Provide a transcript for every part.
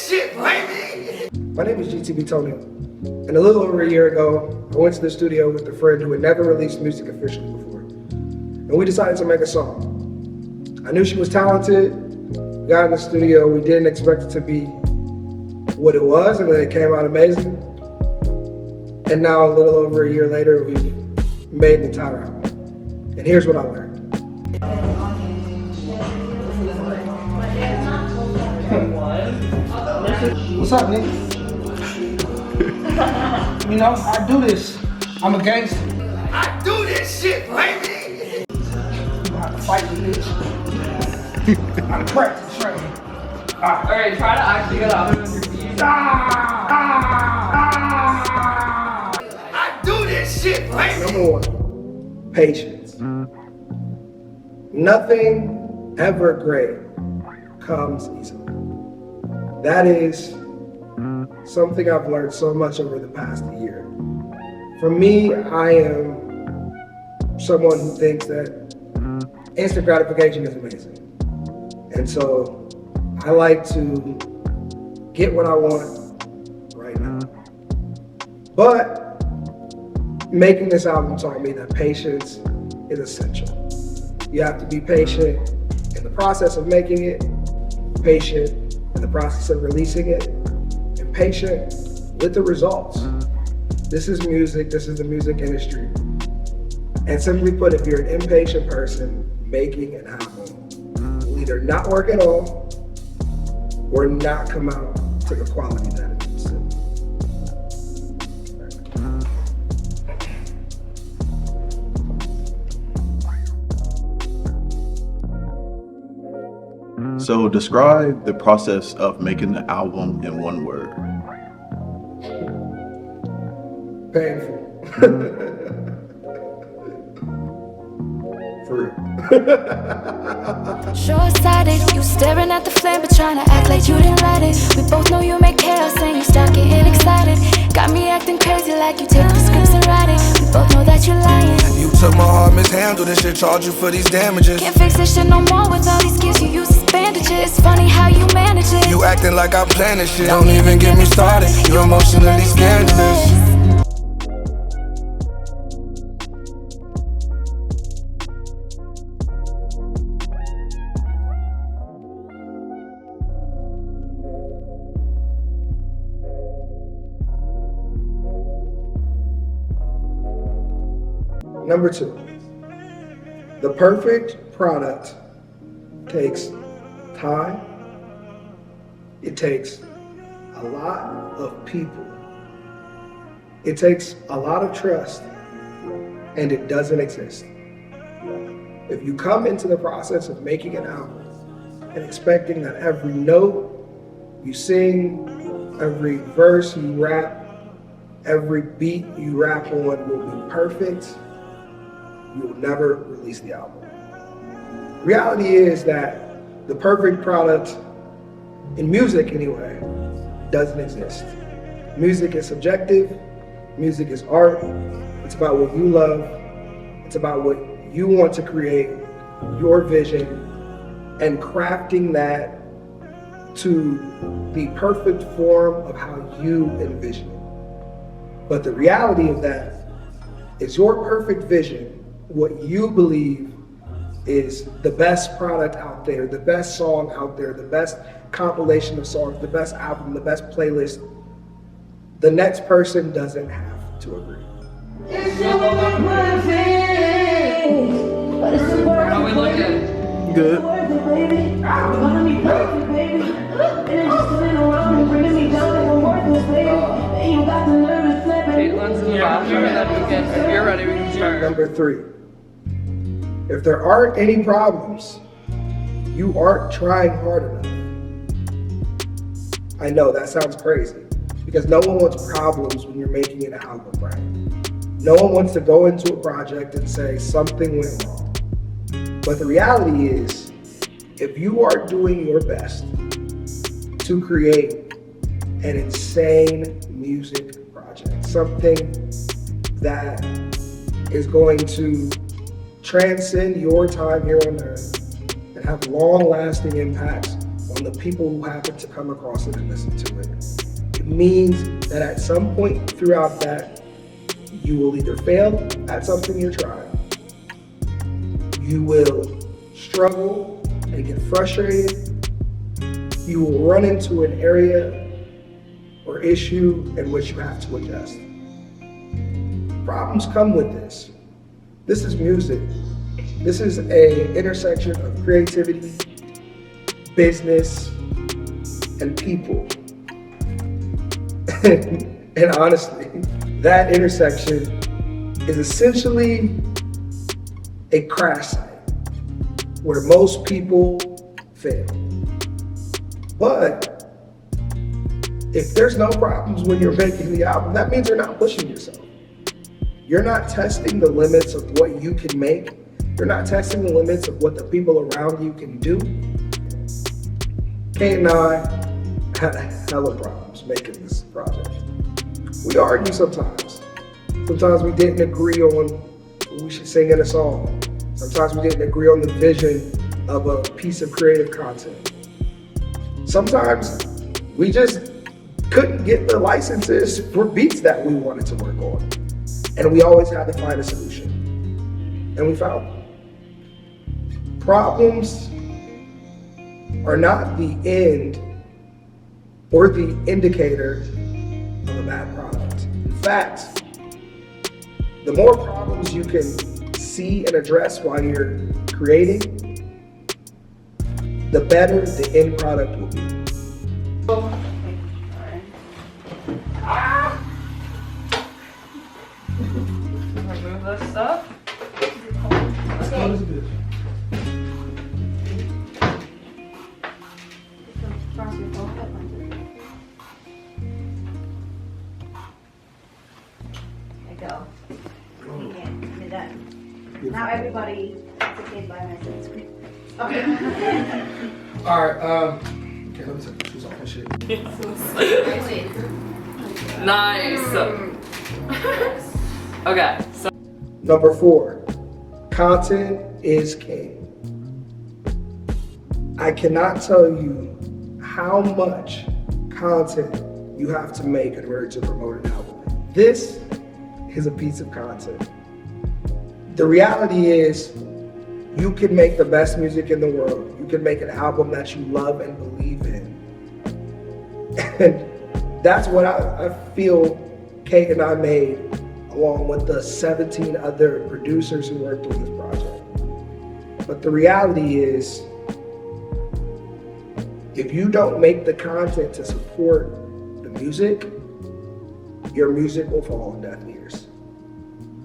shit, baby! My name is GTB Tonio, and a little over a year ago, I went to the studio with a friend who had never released music officially before, and we decided to make a song. I knew she was talented. We got in the studio, we didn't expect it to be what it was, and then it came out amazing. And now, a little over a year later, we've made the entire album. And here's what I learned. What's up, nigga? You know, I do this. I'm a gangster. I do this shit, baby! You know how to fight with bitch. I'm practice trained. Alright, try to actually get out of your feet. I do this shit, baby! Number one, patience. Nothing ever great comes easily. That is something I've learned so much over the past year. For me, I am someone who thinks that instant gratification is amazing. And so I like to get what I want right now. But making this album taught me that patience is essential. You have to be patient in the process of making it, patient in the process of releasing it, and patient with the results. This is music, this is the music industry. And simply put, if you're an impatient person, making an album will either not work at all or not come out to the quality that it needs to. So describe the process of making the album in one word. Painful. For real. Short-sighted, you staring at the flame but trying to act like you didn't light it. We both know you make chaos and you start getting excited. Got me acting crazy like you take the scripts and write it. We both know that you're lying. You took my heart, mishandled and shit, charge you for these damages. Can't fix this shit no more with all these gifts you use as bandages. It's funny how you manage it. You acting like I planned this shit, don't even get me started. You're emotionally scandalous. Number two, the perfect product takes time, it takes a lot of people, it takes a lot of trust, and it doesn't exist. If you come into the process of making an album and expecting that every note you sing, every verse you rap, every beat you rap on will be perfect, you will never release the album. Reality is that the perfect product, in music anyway, doesn't exist. Music is subjective, music is art, it's about what you love, it's about what you want to create, your vision, and crafting that to the perfect form of how you envision it. But the reality of that is your perfect vision, what you believe is the best product out there, the best song out there, the best compilation of songs, the best album, the best playlist, the next person doesn't have to agree. How we looking? Good. Caitlin's in the bathroom and then we can, if you're ready, we can start. Number three, if there aren't any problems, you aren't trying hard enough. I know that sounds crazy because no one wants problems when you're making an album, right? No one wants to go into a project and say something went wrong. But the reality is, if you are doing your best to create an insane music project, something that is going to transcend your time here on earth and have long-lasting impacts on on the people who happen to come across it and listen to it. It means that at some point throughout that, you will either fail at something you're trying, you will struggle and get frustrated, you will run into an area or issue in which you have to adjust. Problems come with this. This is music. This is an intersection of creativity, business, and people. And honestly, that intersection is essentially a crash site where most people fail. But if there's no problems when you're making the album, that means you're not pushing yourself. You're not testing the limits of what you can make. You're not testing the limits of what the people around you can do. Kate and I had hella problems making this project. We argue sometimes. Sometimes we didn't agree on what we should sing in a song. Sometimes we didn't agree on the vision of a piece of creative content. Sometimes we just couldn't get the licenses for beats that we wanted to work on. And we always had to find a solution. And we found them. Problems are not the end or the indicator of a bad product. In fact, the more problems you can see and address while you're creating, the better the end product will be. Remove this stuff. Go. Again, you're done. Now everybody has to pay by myself. Okay. All right, okay, let me take the shoes off and shit. Nice. Okay, so Number 4, content is king. I cannot tell you how much content you have to make in order to promote an album. This is a piece of content. The reality is, you can make the best music in the world. You can make an album that you love and believe in. And that's what I feel Kate and I made, along with the 17 other producers who worked on this project. But the reality is, if you don't make the content to support the music, your music will fall on deaf ears.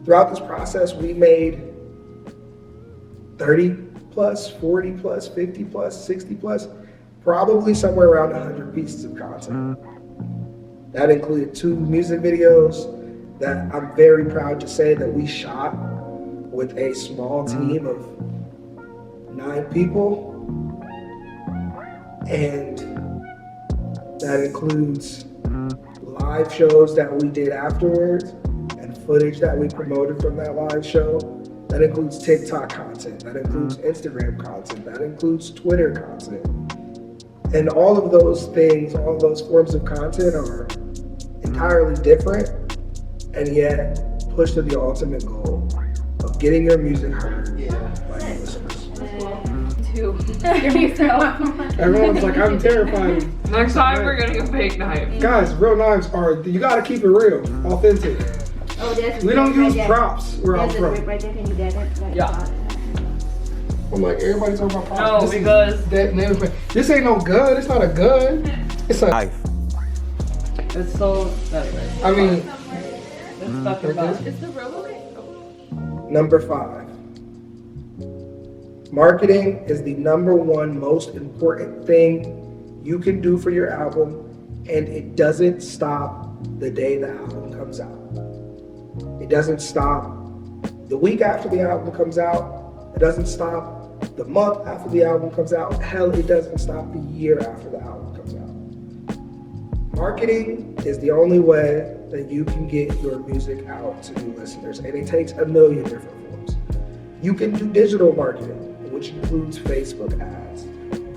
Throughout this process, we made 30 plus, 40 plus, 50 plus, 60 plus, probably somewhere around 100 pieces of content. That included 2 music videos that I'm very proud to say that we shot with a small team of 9 people. And that includes live shows that we did afterwards and footage that we promoted from that live show. That includes TikTok content, that includes Instagram content, that includes Twitter content. And all of those things, all those forms of content are entirely different and yet push to the ultimate goal of getting your music heard by your listeners. Everyone's like, I'm terrified. next time we're getting a fake knife. Guys, real knives are, you gotta keep it real, authentic. Oh, there's We don't use props where I'm There's a from. rip right there. Can you get it? Right. Yeah. I'm like, everybody talking about props. No, This is because that and everything. This ain't no gun, it's not a gun. It's a knife. it's so. Anyway, I mean, it's stuck in box. number 5. Marketing is the number 1 most important thing you can do for your album, and it doesn't stop the day the album comes out. It doesn't stop the week after the album comes out. It doesn't stop the month after the album comes out. Hell, it doesn't stop the year after the album comes out. Marketing is the only way that you can get your music out to new listeners, and it takes a million different forms. You can do digital marketing, which includes Facebook ads,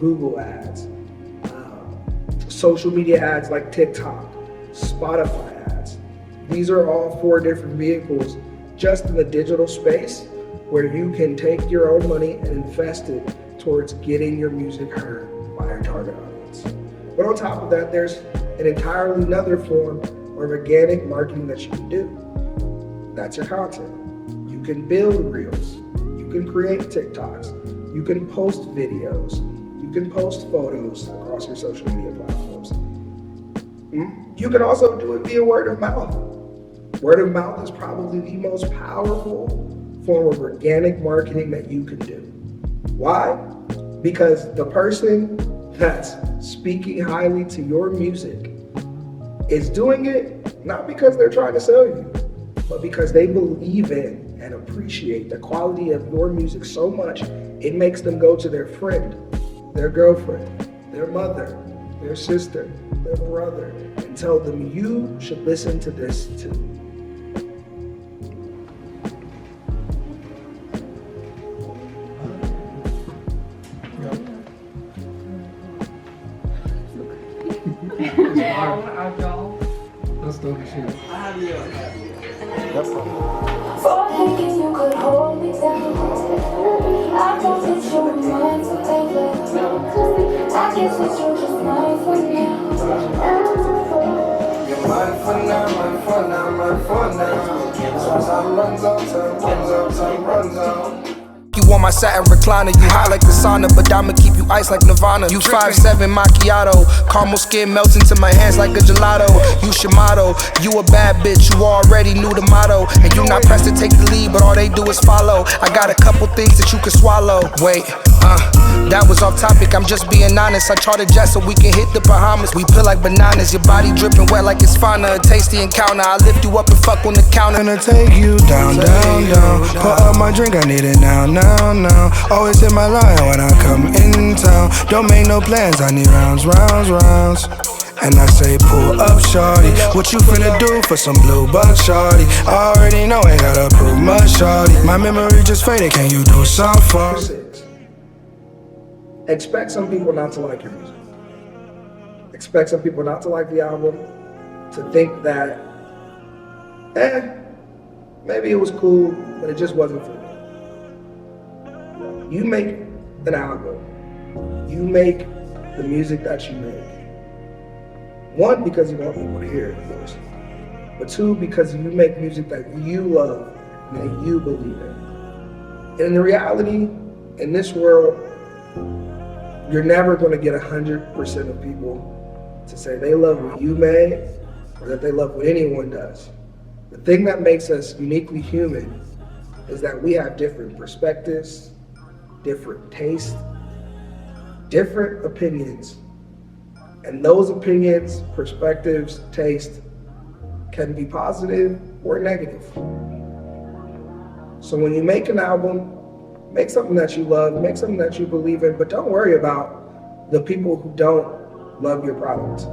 Google ads, social media ads like TikTok, Spotify ads. These are all 4 different vehicles just in the digital space where you can take your own money and invest it towards getting your music heard by your target audience. But on top of that, there's an entirely another form of organic marketing that you can do. That's your content. You can build reels. You can create TikToks. You can post videos. You can post photos across your social media platforms. You can also do it via word of mouth. Word of mouth is probably the most powerful form of organic marketing that you can do. Why? Because the person that's speaking highly to your music is doing it not because they're trying to sell you, but because they believe in and appreciate the quality of your music so much, it makes them go to their friend, their girlfriend, their mother, their sister, their brother, and tell them you should listen to this too. Let's do the shit. For thinking you could hold me down, I thought that you were mine forever. I guess that you're just mine for now. You're mine for now, mine for now, mine for now. Time runs out, time runs out, time runs out. You on my satin recliner, you hot like the sauna, but I'ma keep you ice like Nirvana. You 5'7" macchiato, caramel skin melts into my hands like a gelato. You Shimano, you a bad bitch, you already knew the motto. And you not pressed to take the lead, but all they do is follow. I got a couple things that you can swallow. Wait, that was off topic, I'm just being honest. I chartered jet so we can hit the Bahamas. We peel like bananas, your body dripping wet like it's fauna. A tasty encounter, I lift you up and fuck on the counter. Gonna take you down, down, down. Pour up my drink, I need it now, now, now. Always hit my line when I come in town. Don't make no plans, I need rounds, rounds, rounds. And I say pull up shorty, what you finna do for some blue buck shorty? Already know, ain't gotta prove much shorty. My memory just faded, can you do something for? 6. Expect some people not to like your music. Expect some people not to like the album, to think that, maybe it was cool, but it just wasn't for me. You make an album. You make the music that you make. 1, because you want people to hear it, of course. But 2, because you make music that you love and that you believe in. And in the reality, in this world, you're never going to get 100% of people to say they love what you made or that they love what anyone does. The thing that makes us uniquely human is that we have different perspectives, different tastes, different opinions. And those opinions, perspectives, tastes can be positive or negative. So when you make an album, make something that you love, make something that you believe in, but don't worry about the people who don't love your product.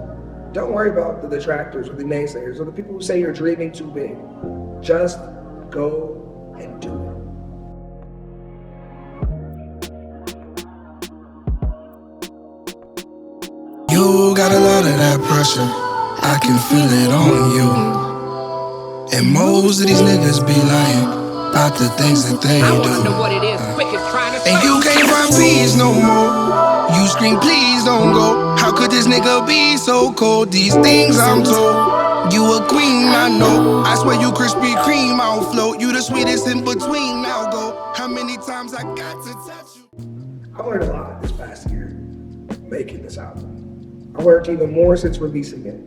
Don't worry about the detractors or the naysayers or the people who say you're dreaming too big. Just go and do it. You got a lot of that pressure, I can feel it on you. And most of these niggas be lying about the things that they do. And you can't find peace no more. You scream, please don't go. How could this nigga be so cold? These things I'm told. You a queen, I know. I swear you Krispy Kreme, I don't float. You the sweetest in between, now go. How many times I got to touch you? I learned a lot this past year making this album. I learned even more since releasing it.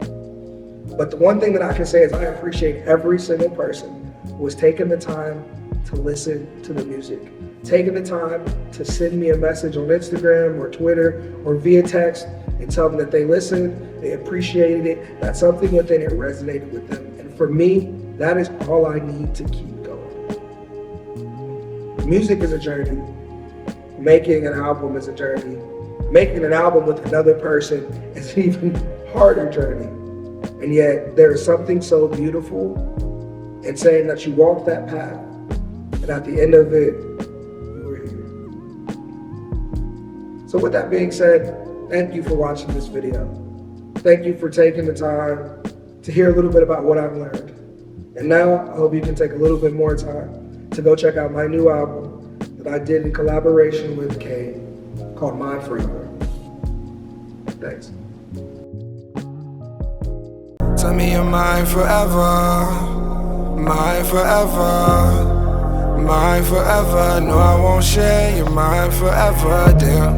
But the one thing that I can say is I appreciate every single person who was taking the time to listen to the music, taking the time to send me a message on Instagram or Twitter or via text and tell them that they listened, they appreciated it, that something within it resonated with them. And for me, that is all I need to keep going. Music is a journey. Making an album is a journey. Making an album with another person is an even harder journey. And yet there is something so beautiful in saying that you walked that path and at the end of it, you were here. So with that being said, thank you for watching this video. thank you for taking the time to hear a little bit about what I've learned. And now I hope you can take a little bit more time to go check out my new album that I did in collaboration with Kay called Mine Forever. Thanks. Tell me you're mine forever, mine forever, mine forever. No, I won't share, you're mine forever, damn.